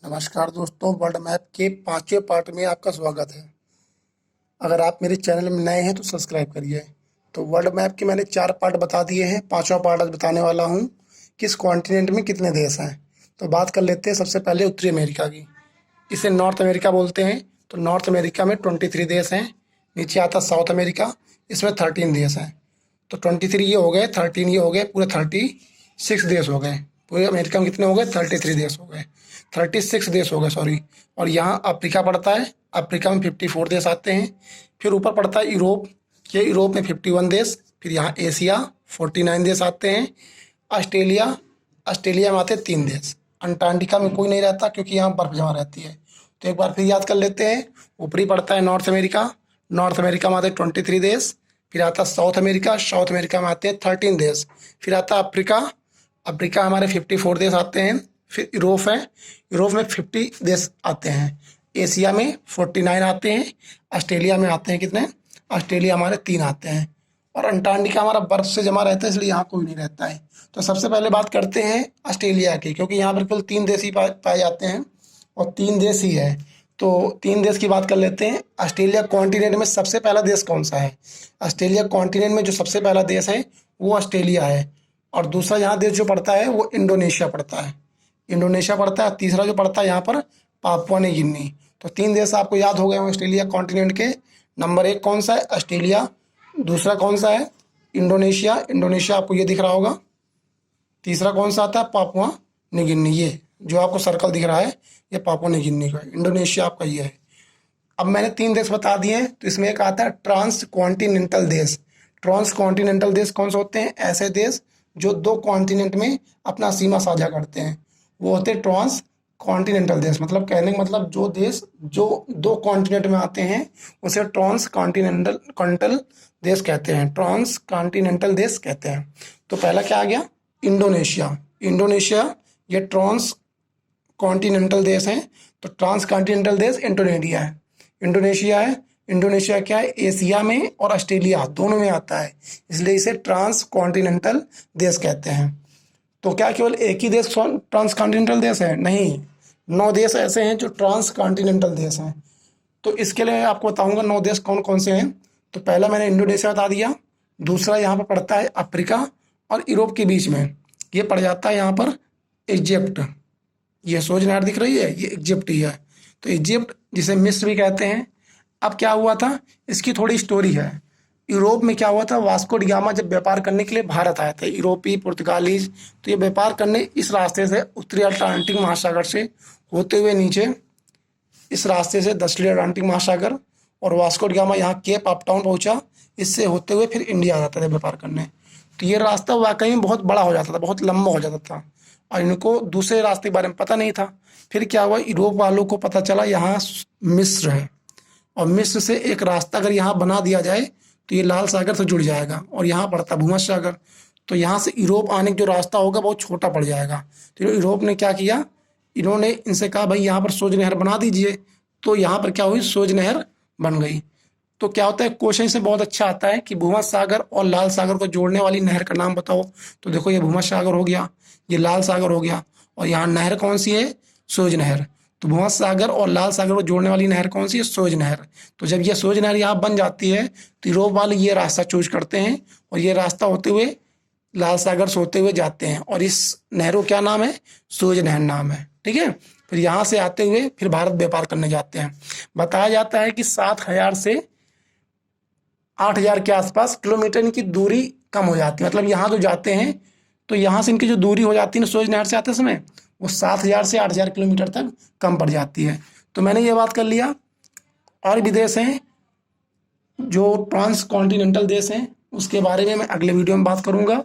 नमस्कार दोस्तों, world map के 5वें पार्ट में आपका स्वागत है। अगर आप मेरे चैनल में नए हैं तो सब्सक्राइब करिए। तो वर्ल्ड मैप के मैंने 4 पार्ट बता दिए हैं, 5वां पार्ट आज बताने वाला हूँ। किस कॉन्टिनेंट में कितने देश हैं। तो बात कर लेते हैं सबसे पहले उत्तरी अमेरिका की। इसे नॉर्थ अमेरिका बोलते हैं। तो नॉर्थ अमेरिका में 23 देश हैं। नीचे आता साउथ अमेरिका, इसमें 13 देश हैं। तो 23 ये हो गए, 13 ये हो गए, पूरे 36 देश हो गए। पूरे अमेरिका में कितने हो गए? 33 देश हो गए, 36 देश हो गए, सॉरी। और यहाँ अफ्रीका पड़ता है। अफ्रीका में 54 देश आते हैं। फिर ऊपर पड़ता है यूरोप। ये यूरोप में 51 देश। फिर यहाँ एशिया 49 देश आते हैं। ऑस्ट्रेलिया, ऑस्ट्रेलिया में आते हैं 3 देश। अंटार्कटिका में कोई नहीं रहता क्योंकि यहाँ बर्फ जमा रहती है। तो एक बार फिर याद कर लेते हैं। ऊपरी पड़ता है नॉर्थ अमेरिका। नॉर्थ अमेरिका में आते हैं 23 देश। फिर आता है साउथ अमेरिका। साउथ अमेरिका में आते हैं 13 देश। फिर आता है अफ्रीका। अफ्रीका हमारे 54 देश आते हैं। फिर यूरोप है। यूरोप में 50 देश आते हैं। एशिया में 49 आते हैं। ऑस्ट्रेलिया में आते हैं कितने? ऑस्ट्रेलिया हमारे 3 आते हैं। और अंटार्कटिका हमारा बर्फ से जमा रहता है, इसलिए यहाँ कोई नहीं रहता है। तो सबसे पहले बात करते हैं ऑस्ट्रेलिया की, क्योंकि यहाँ पर केवल 3 देश ही पाए जाते हैं और 3 देश ही है। तो 3 देश की बात कर लेते हैं। ऑस्ट्रेलिया कॉन्टिनेंट में सबसे पहला देश कौन सा है? ऑस्ट्रेलिया कॉन्टिनेंट में जो सबसे पहला देश है वो ऑस्ट्रेलिया है। और दूसरा यहाँ देश जो पड़ता है वो इंडोनेशिया पड़ता है। इंडोनेशिया पड़ता है। तीसरा जो पड़ता है यहाँ पर पापुआ न्यू गिनी। तो 3 देश आपको याद हो गए होंगे ऑस्ट्रेलिया कॉन्टिनेंट के। नंबर 1 कौन सा है? ऑस्ट्रेलिया। दूसरा कौन सा है? इंडोनेशिया। इंडोनेशिया आपको ये दिख रहा होगा। तीसरा कौन सा आता है? Papua New Guinea. ये जो आपको सर्कल दिख रहा है ये पापुआ न्यू गिनी का है। इंडोनेशिया आपका ये है। अब मैंने 3 देश बता दिए हैं, तो इसमें एक आता है ट्रांस कॉन्टिनेंटल देश। ट्रांस कॉन्टिनेंटल देश कौन से होते हैं? ऐसे देश जो 2 कॉन्टिनेंट में अपना सीमा साझा करते हैं, वो होते हैं ट्रांस कॉन्टिनेंटल देश। मतलब कहने का मतलब जो देश जो 2 कॉन्टिनेंट में आते हैं उसे ट्रांस कॉन्टिनेंटल देश कहते हैं। ट्रांस कॉन्टिनेंटल देश कहते हैं। तो पहला क्या आ गया? इंडोनेशिया। इंडोनेशिया ये ट्रांस कॉन्टिनेंटल देश है। तो ट्रांस कॉन्टिनेंटल देश इंडोनेशिया है। इंडोनेशिया है। इंडोनेशिया क्या है? एशिया में और ऑस्ट्रेलिया दोनों में आता है, इसलिए इसे ट्रांस कॉन्टिनेंटल देश कहते हैं। तो क्या केवल एक ही देश ट्रांस कॉन्टिनेंटल देश है? नहीं, 9 देश ऐसे हैं जो ट्रांस कॉन्टिनेंटल देश हैं। तो इसके लिए आपको बताऊंगा 9 देश कौन कौन से हैं। तो पहला मैंने इंडोनेशिया बता दिया। दूसरा यहाँ पर पड़ता है अफ्रीका और यूरोप के बीच में, ये पड़ जाता है यहाँ पर इजिप्ट। ये सोज नहर दिख रही है, ये इजिप्ट ही है। तो इजिप्ट जिसे मिस्र भी कहते हैं। अब क्या हुआ था, इसकी थोड़ी स्टोरी है। यूरोप में क्या हुआ था, वास्को डी गामा जब व्यापार करने के लिए भारत आए थे, यूरोपी पुर्तगालीज, तो ये व्यापार करने इस रास्ते से उत्तरी अटलांटिक महासागर से होते हुए नीचे इस रास्ते से दक्षिणी अटलांटिक महासागर, और वास्को डी गामा यहाँ केप ऑफ टाउन पहुंचा। इससे होते हुए फिर इंडिया आ जाता था व्यापार करने। तो ये रास्ता वाकई में बहुत बड़ा हो जाता था, बहुत लंबा हो जाता था, और इनको दूसरे रास्ते के बारे में पता नहीं था। फिर क्या हुआ, यूरोप वालों को पता चला यहाँ मिस्र है, और मिस्र से एक रास्ता अगर यहाँ बना दिया जाए तो ये लाल सागर से जुड़ जाएगा, और यहाँ पड़ता भूमध्य सागर। तो यहाँ से यूरोप आने का जो रास्ता होगा बहुत छोटा पड़ जाएगा। तो यूरोप ने क्या किया, इन्होंने इनसे कहा भाई यहाँ पर सोज नहर बना दीजिए। तो यहाँ पर क्या हुई, सोज नहर बन गई। तो क्या होता है, क्वेश्चन से बहुत अच्छा आता है कि भूमध्य सागर और लाल सागर को जोड़ने वाली नहर का नाम बताओ। तो देखो ये भूमध्य सागर हो गया, ये लाल सागर हो गया, और यहाँ नहर कौन सी है? सोज नहर। तो भूमध्य सागर और लाल सागर को जोड़ने वाली नहर कौन सी है? सोज नहर। तो जब ये सोज नहर यहाँ बन जाती है तो यूरोप वाले ये रास्ता चूज करते हैं, और ये रास्ता होते हुए लाल सागर से होते हुए जाते हैं, और इस नहर को क्या नाम है? सोज नहर नाम है। ठीक है। फिर यहाँ से आते हुए फिर भारत व्यापार करने जाते हैं। बताया जाता है कि 7,000 से 8,000 के आसपास किलोमीटर इनकी दूरी कम हो जाती है। मतलब यहाँ तो जाते हैं तो यहाँ से इनकी जो दूरी हो जाती है ना सोज नहर से आते समय, वो 7,000 से 8,000 किलोमीटर तक कम पड़ जाती है। तो मैंने ये बात कर लिया। और भी देश हैं जो ट्रांस कॉन्टिनेंटल देश हैं, उसके बारे में मैं अगले वीडियो में बात करूँगा।